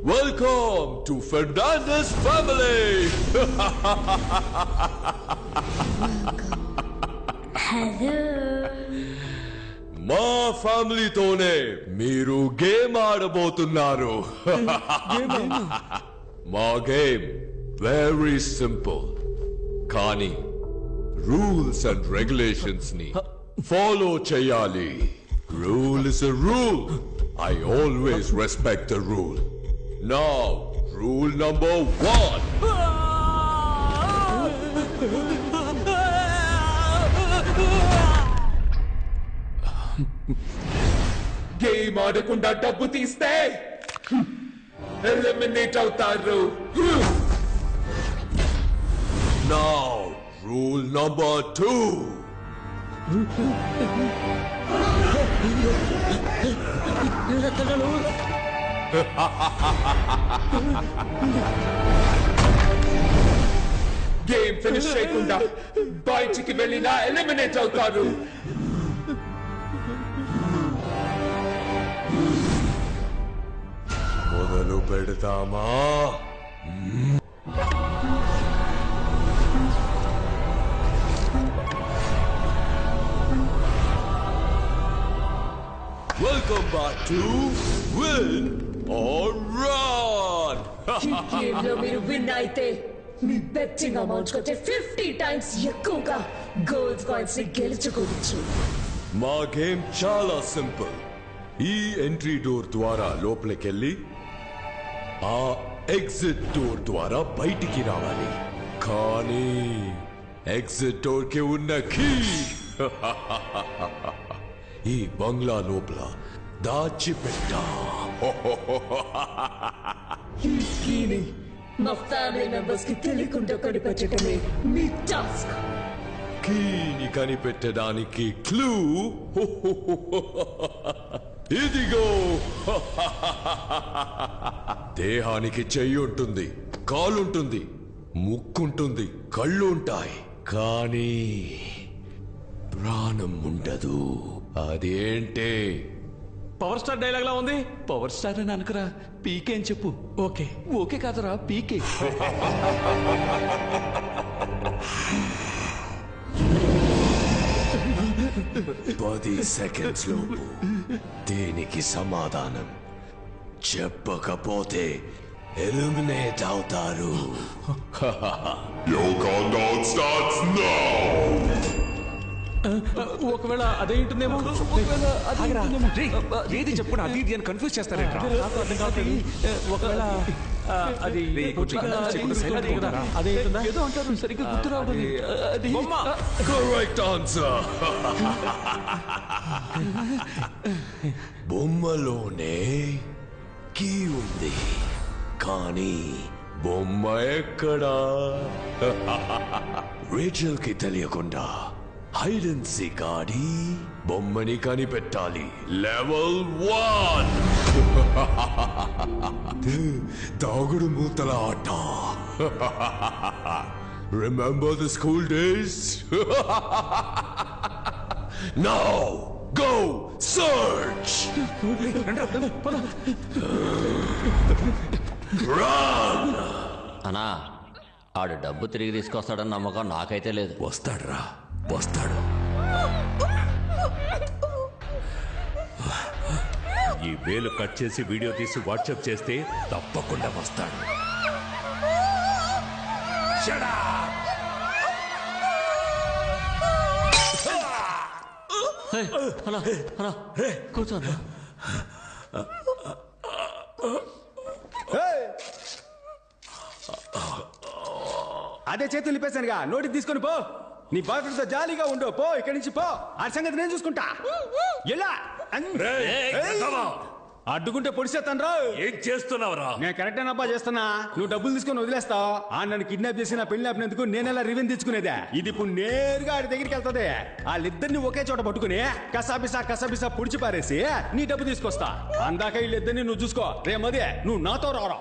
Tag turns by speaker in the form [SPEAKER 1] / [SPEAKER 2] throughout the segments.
[SPEAKER 1] Welcome to Fernandez family.
[SPEAKER 2] Hello.
[SPEAKER 1] మా ఫ్యామిలీతోనే మీరు గేమ్ ఆడబోతున్నారు. మా గేమ్ వెరీ సింపుల్, కానీ రూల్స్ అండ్ రెగ్యులేషన్స్ ని ఫాలో చేయాలి. Rule is a rule. I always respect the rule. Now, rule number 1.
[SPEAKER 3] Game ఆడకుండా డబ్బు తీస్తే ఎలిమినేట్ అవుతారు.
[SPEAKER 1] Now, rule number 2.
[SPEAKER 3] Game finish చేయకుండా బయటికి వెళ్ళినా ఎలిమినేట్ అవుతారు.
[SPEAKER 1] మొదలు పెడతామా? Welcome back to Win or Run.
[SPEAKER 2] ఈ గేమ్ లో మీరు విన్ అయితే మీ బెట్టింగ్ అమౌంట్ కంటే 50 టైమ్స్ ఎక్కువగా గోల్డ్ కాయిన్స్ ని గెలుచుకోవచ్చు.
[SPEAKER 1] మా గేమ్ చాలా సింపుల్. ఈ ఎంట్రీ డోర్ ద్వారా లోపలికెళ్ళి ఆ ఎగ్జిట్ డోర్ ద్వారా బయటికి రావాలి. కానీ ఎగ్జిట్ డోర్ కి ఉన్న కీ ఈ బంగ్లా లోపల దాచిపెట్టా.
[SPEAKER 2] ఈ కీని మా ఫ్యామిలీ మెంబర్స్ కి తెలియకుండా కనిపెట్టడమే మీ టాస్క్.
[SPEAKER 1] కీని కనిపెట్టడానికి క్లూ ఇదిగో. దేహానికి చెయ్యి ఉంటుంది, కాలుంటుంది, ముక్కుంటుంది, కళ్ళు ఉంటాయి, కానీ ప్రాణం ఉండదు. అదేంటే?
[SPEAKER 4] పవర్ స్టార్ డైలాగ్ లా ఉంది. పవర్ స్టార్ అని అనుకురా, పీకే అని చెప్పు. ఓకే ఓకే కాదురా, పీకే.
[SPEAKER 1] 10 సెకండ్స్ లోపు దీనికి సమాధానం చెప్పకపోతే ఎలిమినేట్ అవుతారు.
[SPEAKER 3] Your countdown starts now.
[SPEAKER 4] ఒకవేళ అదేంటుందేమో.
[SPEAKER 5] ఏది చెప్పు, అది ఇది అని కన్ఫ్యూజ్ చేస్తారేంట్రా?
[SPEAKER 4] ఒకవేళ అది అదేంటుందా ఏదో అంటారు, సరిగ్గా గుర్తు రావడం. అది
[SPEAKER 1] కరెక్ట్ ఆన్సర్. బొమ్మలోనే కీ ఉంది, కానీ బొమ్మ ఎక్కడా? రేచల్ కి తెలియకుండా హైడ్ అండ్ సీక్ ఆడి బొమ్మని కనిపెట్టాలి. లెవెల్ 1 దాగుడు మూతల ఆట. Remember the school days? Now go search. Run.
[SPEAKER 6] అన్నా, ఆడు డబ్బు తిరిగి తీసుకొస్తాడని నమ్మకం నాకైతే లేదు.
[SPEAKER 1] వస్తాడురా, వస్తాడు.
[SPEAKER 5] ఈ వేలు కట్ చేసి వీడియో తీసి వాట్సాప్ చేస్తే తప్పకుండా వస్తాడు.
[SPEAKER 6] కూర్చోన్నా.
[SPEAKER 7] అదే చేతులు నిప్పేశానుగా, నోటికి తీసుకొని పో. నీ బాయ్ ఫ్రెండ్స్ తో జాలీగా ఉండు. పో ఇక్కడి నుంచి పో. ఆ సంగతి నేను చూసుకుంటా. ఎలా అడ్డుకుంటే పొడిచేస్తాను రా.
[SPEAKER 5] ఏం చేస్తున్నావురా?
[SPEAKER 7] నేను కరెక్ట్ అబ్బా చేస్తున్నా. నువ్వు డబ్బులు తీసుకొని వదిలేస్తావు. ఆ నన్ను కిడ్నాప్ చేసి నా పెళ్లి ఆపినందుకు నేనెలా రివెంజ్ తెచ్చుకునేదే. ఇది ఇప్పుడు నేరుగా ఆడి దగ్గరికి వెళ్తుంది. వాళ్ళిద్దరిని ఒకే చోట పట్టుకుని కసాబిసా పుడిచి పారేసి నీ డబ్బు తీసుకొస్తా. అందాక వీళ్ళిద్దరిని నువ్వు చూసుకో. రేమదే నువ్వు నాతో రారా.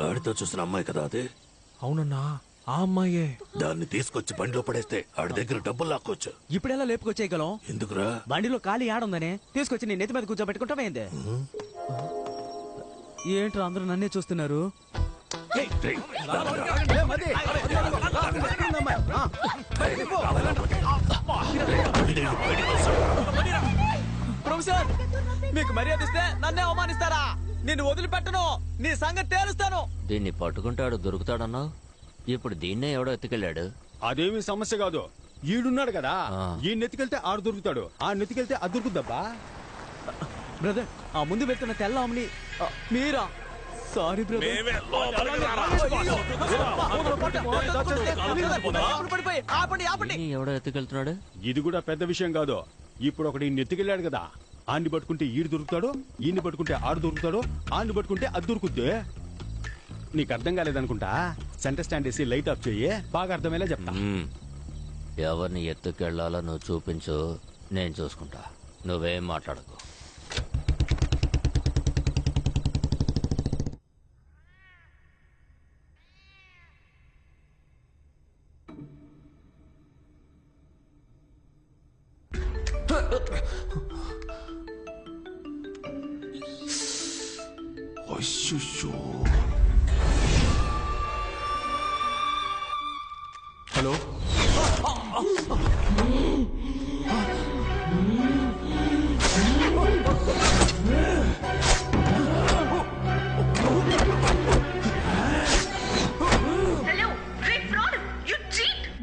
[SPEAKER 5] ఆడితో చూసిన అమ్మాయి కదా అది?
[SPEAKER 8] అవునన్నా ఆ అమ్మాయే.
[SPEAKER 5] దాన్ని తీసుకొచ్చి బండిలో పడేస్తే ఆడి దగ్గర డబ్బులు లాక్కోవచ్చు.
[SPEAKER 8] ఇప్పుడెలా లేపుకొచ్చేయగలం?
[SPEAKER 5] ఎందుకురా?
[SPEAKER 8] బండిలో ఖాళీ ఆడుందని తీసుకొచ్చి నీ నెత్తి మీద కూర్చోబెట్టుకుంటామైంది. ఏంట్రా అందరూ నన్నే చూస్తున్నారు? ప్రొఫెసర్ మీకు మర్యాద ఇస్తే నన్నే అవమానిస్తారా? నేను వదిలిపెట్టను, నీ సంగతి తేలుస్తాను.
[SPEAKER 6] దీన్ని పట్టుకుంటాడు దొరుకుతాడన్నావు, ఇప్పుడు దీన్నే ఎవడో ఎత్తుకెళ్ళాడు.
[SPEAKER 7] అదేమి సమస్య కాదు, ఈడున్నాడు కదా, ఈ నెత్తికెళ్తే ఆడు దొరుకుతాడు, ఆ నెత్తికెళ్తే అది దొరుకుద్దబ్బా.
[SPEAKER 8] బ్రదర్ ఆ ముందు వెళ్తున్న తెల్ల అమ్మని మీరా? Sorry brother.
[SPEAKER 6] ఎవడో ఎత్తుకెళ్తున్నాడు?
[SPEAKER 7] ఇది కూడా పెద్ద విషయం కాదు. ఇప్పుడు ఒకటి నెత్తికెళ్ళాడు కదా, ఆడిని పట్టుకుంటే ఈడు దొరుకుతాడు, ఈయన్ని పట్టుకుంటే ఆడు దొరుకుతాడు, ఆడిని పట్టుకుంటే అది దొరుకుద్ది. నీకు అర్థం కాలేదనుకుంటా, సెంటర్ స్టాండ్ వేసి లైట్ ఆఫ్ చెయ్యి, బాగా అర్థమయ్యేలా చెప్తా.
[SPEAKER 6] ఎవరిని ఎత్తుకెళ్లాలో నువ్వు చూపించు, నేను చూసుకుంటా. నువ్వేం మాట్లాడకు.
[SPEAKER 4] హలో,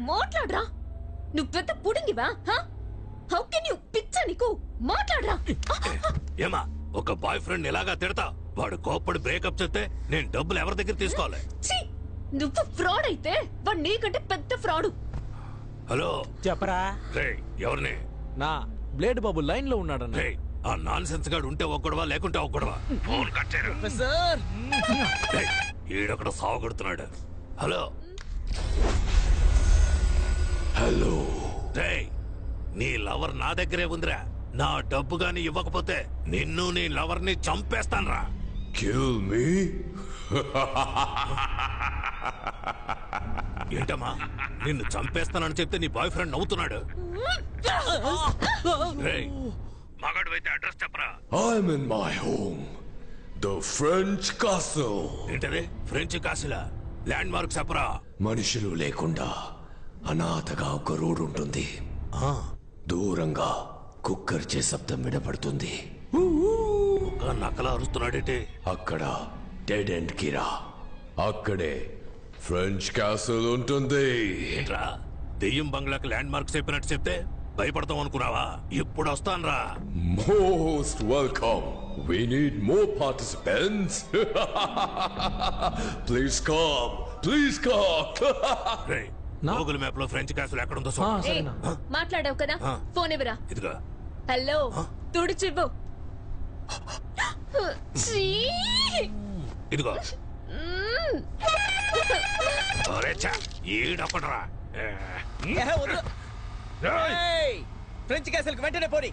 [SPEAKER 2] మాట్లాడరా, నువ్వు పెద్ద పుడింగివా? హౌ కెన్ యు పిచ్చ నీకు మాట్లాడరా.
[SPEAKER 5] ఏమా ఒక బాయ్ ఫ్రెండ్ ఎలాగా తిడతా? వాడు కోప్పడి బ్రేకప్ చెప్తే నేను డబ్బులు ఎవరి దగ్గర తీసుకోవాలి?
[SPEAKER 2] నువ్వు ఫ్రాడ్ అయితే వాడు నీకంటే పెద్ద ఫ్రాడు.
[SPEAKER 5] హలో
[SPEAKER 8] చెప్పరా.
[SPEAKER 5] రే ఎవరిని?
[SPEAKER 8] నా బ్లేడ్ బాబు లైన్ లో ఉన్నాడన్న.
[SPEAKER 5] రే ఆ నాన్ సెన్స్ గాడు ఉంటే ఒక్కడవా లేకుంటే ఒక్కడవా? ఫోన్ కట్ చేయరా.
[SPEAKER 8] సార్
[SPEAKER 5] ఈడొకడు సావగొడుతున్నాడు. హలో
[SPEAKER 1] హలో,
[SPEAKER 5] రే నీ లవర్ నా దగ్గరే ఉందిరా. నా డబ్బు గాని ఇవ్వకపోతే నిన్ను నీ లవర్ ని చంపేస్తాన్రా.
[SPEAKER 1] Kill me?
[SPEAKER 5] ఏంటమ్మా నిన్ను చంపేస్తానని చెప్తే నీ బాయ్ ఫ్రెండ్ నవ్వుతున్నాడు. రేయ్ మగాడు అయితే అడ్రస్ చెప్పరా.
[SPEAKER 1] I'm in my home, the French castle.
[SPEAKER 5] ఏంటది ఫ్రెంచ్ కాసిలా? ల్యాండ్ మార్క్ చెప్పరా.
[SPEAKER 1] మనుషులు లేకుండా అనాథగా ఒక రోడ్ ఉంటుంది. దూరంగా కుక్కర్చే శబ్దం వినపడుతుంది.
[SPEAKER 5] ఒక నక్కలా అరుస్తున్నాడేంటి?
[SPEAKER 1] అక్కడ డెడ్ ఎండ్ కిరా, అక్కడే ఫ్రెంచ్ క్యాసిల్ ఉంటుంది.
[SPEAKER 5] ఏంట్రా దెయ్యం బంగ్లాకి ల్యాండ్ మార్క్ చెప్పినట్టు చెప్తే భయపడతాం అనుకున్నావా? ఇప్పుడు వస్తాన్రా.
[SPEAKER 1] Most welcome. We need more participants. Please come. Please come.
[SPEAKER 5] రేయ్ గూగుల్ మ్యాప్ లో ఫ్రెంచ్ కాసిల్ ఎక్కడుందో
[SPEAKER 2] మాట్లాడావు కదా, ఫోన్ ఇవ్వరా.
[SPEAKER 5] ఇదిగా.
[SPEAKER 2] హలో తుడిచివ్వు.
[SPEAKER 5] ఇదిగో. ఈడొక్కడరా.
[SPEAKER 8] ఫ్రెంచ్ క్యాసిల్ వెంటనే పోని.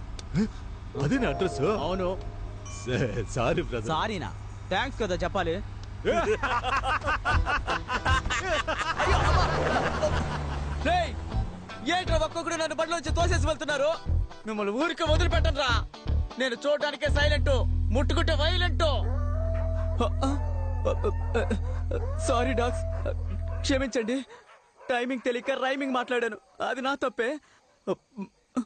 [SPEAKER 7] అదే నా అడ్రస్.
[SPEAKER 8] అవును.
[SPEAKER 7] Sorry brother.
[SPEAKER 8] సారీనా? థ్యాంక్స్ కదా చెప్పాలి. ఏంట్రా ఒక్కొక్కడు నన్ను బండిలోంచి తోసేసి వెళ్తున్నారు? మిమ్మల్ని ఊరికి వదిలిపెట్టను రా. నేను చూడడానికే సైలెంట్, ముట్టుకుంటే వైలెంట్. సారీ డాగ్స్, క్షమించండి. టైమింగ్ తెలియక రైమింగ్ మాట్లాడాను, అది నా తప్పే.
[SPEAKER 1] Huh?